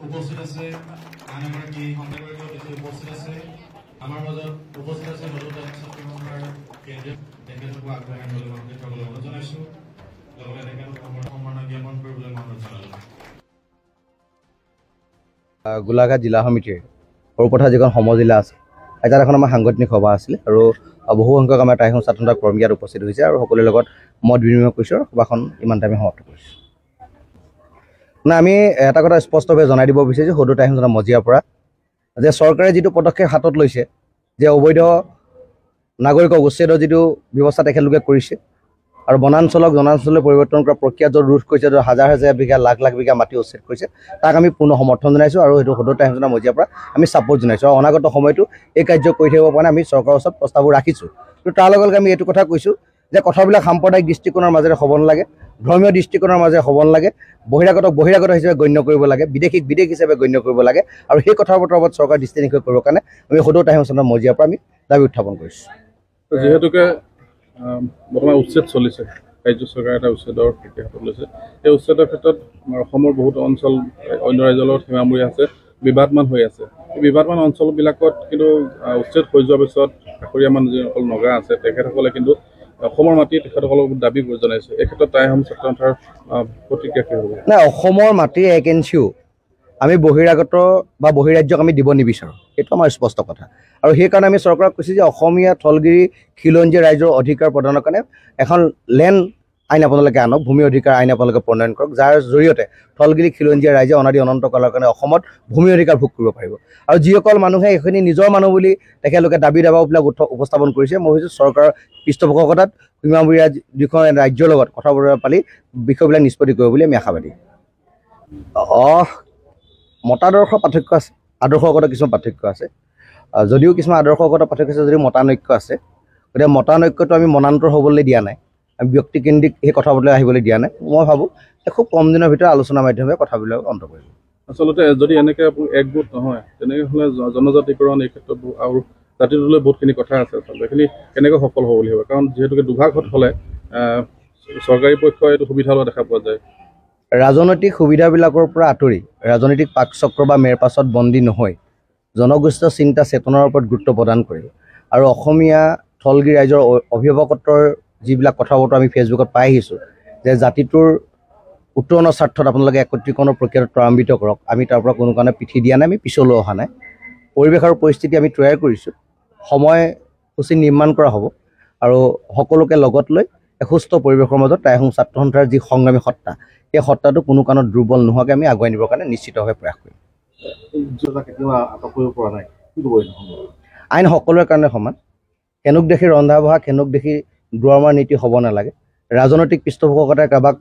উপস্থিত আছে আন এগৰাকী সন্তানগৰাকী উপস্থিত আছে আমাৰ মাজত উপস্থিত আছে নৱোদয় ছাত্ৰ সন্থাৰ কেন্দ্ৰীয় তেখেতকো আগবঢ়াই আনিবলৈ মই তেখেতসকলক অনুৰোধ জনাইছোঁ লগতে তেখেতক সম্মাননা জ্ঞাপন কৰিবলৈ মই অনুৰোধ জনালোঁ। গোলাঘাট জিলা সমিতিৰ সৰুপথাৰ যিখন সমজিলা আছে তাত এখন আমাৰ সাংগঠনিক সভা আছিলে আৰু বহু সংখ্যক আমাৰ টাইহং ছাত্ৰ কৰ্মী ইয়াত উপস্থিত হৈছে আৰু সকলোৰে লগত মত বিনিময় কৰিছোঁ আৰু সভাখন ইমানতে আমি সমাপ্ত কৰিছোঁ। আমি এটা কথা স্পষ্টভাৱে জনাই দিব বিচাৰিছোঁ সদৌ টাইহং মজিয়াৰ পৰা যে চৰকাৰে যিটো পদক্ষেপ হাতত লৈছে যে অবৈধ নাগৰিকক উচ্ছেদৰ যিটো ব্যৱস্থা তেখেতলোকে কৰিছে আৰু বনাঞ্চলক জনাঞ্চললৈ পৰিৱৰ্তন কৰা প্ৰক্ৰিয়া য'ত ৰোধ কৰিছে য'ত হাজাৰ হাজাৰ বিঘা লাখ লাখ বিঘা মাটি উচ্ছেদ কৰিছে তাক আমি পূৰ্ণ সমৰ্থন জনাইছোঁ আৰু সেইটো সদৌ টাইহং মজিয়াৰ পৰা আমি ছাপোৰ্ট জনাইছোঁ আৰু অনাগত সময়তো এই কাৰ্য কৰি থাকিব পৰা আমি চৰকাৰৰ ওচৰত প্ৰস্তাৱবোৰ ৰাখিছোঁ। কিন্তু তাৰ লগে লগে আমি এইটো কথা কৈছোঁ যে কথাবিলাক সাম্প্ৰদায়িক দৃষ্টিকোণৰ মাজেৰে হ'ব নালাগে, ধৰ্মীয় দৃষ্টিকোণৰ মাজেৰে হ'ব নালাগে, বহিৰাগত হিচাপে গণ্য কৰিব লাগে, বিদেশীক বিদেশ হিচাপে গণ্য কৰিব লাগে আৰু সেই কথা বতৰাৰ ওপৰত চৰকাৰ দৃষ্টি নিক্ষেপ কৰিবৰ কাৰণে আমি সদৌ টাইহং মজিয়াৰ পৰা আমি দাবী উত্থাপন কৰিছোঁ। যিহেতুকে বৰ্তমান উচ্ছেদ চলিছে, ৰাজ্য চৰকাৰে এটা উচ্ছেদৰ প্ৰক্ৰিয়া হাতত লৈছে, এই উচ্ছেদৰ ক্ষেত্ৰত আমাৰ অসমৰ বহুতো অঞ্চল অন্য ৰাজ্যৰ লগত সীমামূৰি আছে, বিবাদমান হৈ আছে। এই বিবাদমান অঞ্চলবিলাকত কিন্তু উচ্ছেদ হৈ যোৱাৰ পিছত কাষৰীয়া মানুহ যিসকল নগা আছে তেখেতসকলে কিন্তু অসমৰ মাটি তেখেতসকলক দাবী জনাইছে। এই ক্ষেত্ৰত টাইহং ছাত্ৰ সন্থাৰ প্ৰতিক্ৰিয়া কি হ'ব? নাই, অসমৰ মাটি 1 ইঞ্চিও আমি বহিৰাগত বা বহিৰাজ্যক আমি দিব নিবিচাৰোঁ, সেইটো আমাৰ স্পষ্ট কথা। আৰু সেইকাৰণে আমি চৰকাৰক কৈছোঁ যে অসমীয়া থলগিৰি খিলঞ্জীয়া ৰাইজৰ অধিকাৰ প্ৰদানৰ কাৰণে এখন লেণ্ড আইন আপোনালোকে আনক, ভূমি অধিকাৰ আইন আপোনালোকে প্ৰণয়ন কৰক, যাৰ জৰিয়তে থলগিৰি খিলঞ্জীয়া ৰাইজে অনাদি অনন্ত কালৰ কাৰণে অসমত ভূমি অধিকাৰ ভোগ কৰিব পাৰিব। আৰু যিসকল মানুহে এইখিনি নিজৰ মানুহ বুলি তেখেতলোকে দাবী দাবাবিলাক উপস্থাপন কৰিছে, মই ভাবিছোঁ চৰকাৰৰ পৃষ্ঠপোষকতাত সীমামূৰীয়া যিখন ৰাজ্যৰ লগত কথা বতৰা পালি বিষয়বিলাক নিষ্পত্তি কৰিব বুলি আমি আশাবাদী। মতাদৰ্শ পাৰ্থক্য আছে, আদৰ্শগত কিছুমান পাৰ্থক্য আছে, যদিও কিছুমান আদৰ্শগত পাৰ্থক্য আছে যদিও মতানৈক্য আছে। গতিকে মতানৈক্যটো আমি মনান্তৰ হ'বলৈ দিয়া নাই, আমি ব্যক্তিকেন্দ্ৰিক সেই কথা বতৰা আহিবলৈ দিয়া নাই। মই ভাবোঁ যে খুব কম দিনৰ ভিতৰত আলোচনাৰ মাধ্যমেৰে কথাবিলাক অন্ত কৰিব। আচলতে যদি এনেকৈ একগোট নহয় তেনেকৈ হ'লে জনজাতিকৰণ এই ক্ষেত্ৰত আৰু জাতিটোলৈ বহুতখিনি কথা আছে। আচলতে এইখিনি কেনেকৈ সফল হ'ব বুলি ভাবে? কাৰণ যিহেতুকে দুভাগ হ'লে চৰকাৰী পক্ষই এইটো সুবিধা লোৱা দেখা পোৱা যায়। ৰাজনৈতিক সুবিধাবিলাকৰ পৰা আঁতৰি ৰাজনৈতিক পাকচক্ৰ বা মেৰপাছত বন্দী নহয় জনগোষ্ঠীয় চিন্তা চেতনাৰ ওপৰত গুৰুত্ব প্ৰদান কৰি আৰু অসমীয়া থলগিৰি ৰাইজৰ অভিভাৱকত্বৰ যিবিলাক কথা বতৰা আমি ফেচবুকত পাই আহিছোঁ যে জাতিটোৰ উত্তৰণৰ স্বাৰ্থত আপোনালোকে একত্ৰীকৰণৰ প্ৰক্ৰিয়াটো ত্বৰান্বিত কৰক, আমি তাৰ পৰা কোনো কাৰণে পিঠি দিয়া নাই, আমি পিছলৈ অহা নাই। পৰিৱেশ আৰু পৰিস্থিতি আমি তৈয়াৰ কৰিছোঁ, সময়সূচী নিৰ্মাণ কৰা হ'ব আৰু সকলোকে লগত লৈ সুস্থ পৰিৱেশৰ মাজত টাইহং ছাত্ৰ সন্থাৰ যি সংগ্ৰামী সত্তা, সেই সত্তাটো কোনো কাৰণত দুৰ্বল নোহোৱাকৈ আমি আগুৱাই নিবৰ কাৰণে নিশ্চিতভাৱে প্ৰয়াস কৰিম। আইন সকলোৰে কাৰণে সমান, খেনুক দেখি ৰন্ধা বঢ়া, খেনুক দেখি দুৱাৰ মাৰ নীতি হ'ব নালাগে। ৰাজনৈতিক পৃষ্ঠপোষকতাই কাৰোবাক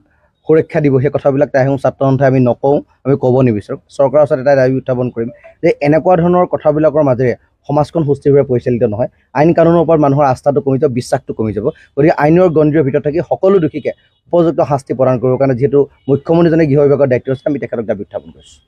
সুৰক্ষা দিব সেই কথাবিলাক টাইহং ছাত্ৰ সন্থাই আমি নকওঁ, আমি ক'ব নিবিচাৰোঁ। চৰকাৰৰ ওচৰত এটা দাবী উত্থাপন কৰিম যে এনেকুৱা ধৰণৰ কথাবিলাকৰ মাজেৰে সমাজখন সুস্থিৰভাৱে পৰিচালিত নহয়, আইন কানুনৰ ওপৰত মানুহৰ আস্থাটো কমি যাব, বিশ্বাসটো কমি যাব। গতিকে আইনৰ গণ্ডিৰ ভিতৰত থাকি সকলো দোষীকে উপযুক্ত শাস্তি প্ৰদান কৰিবৰ কাৰণে যিহেতু মুখ্যমন্ত্ৰীজনে গৃহ বিভাগৰ দায়িত্ব আছে, আমি তেখেতক দাবী উত্থাপন কৰিছোঁ।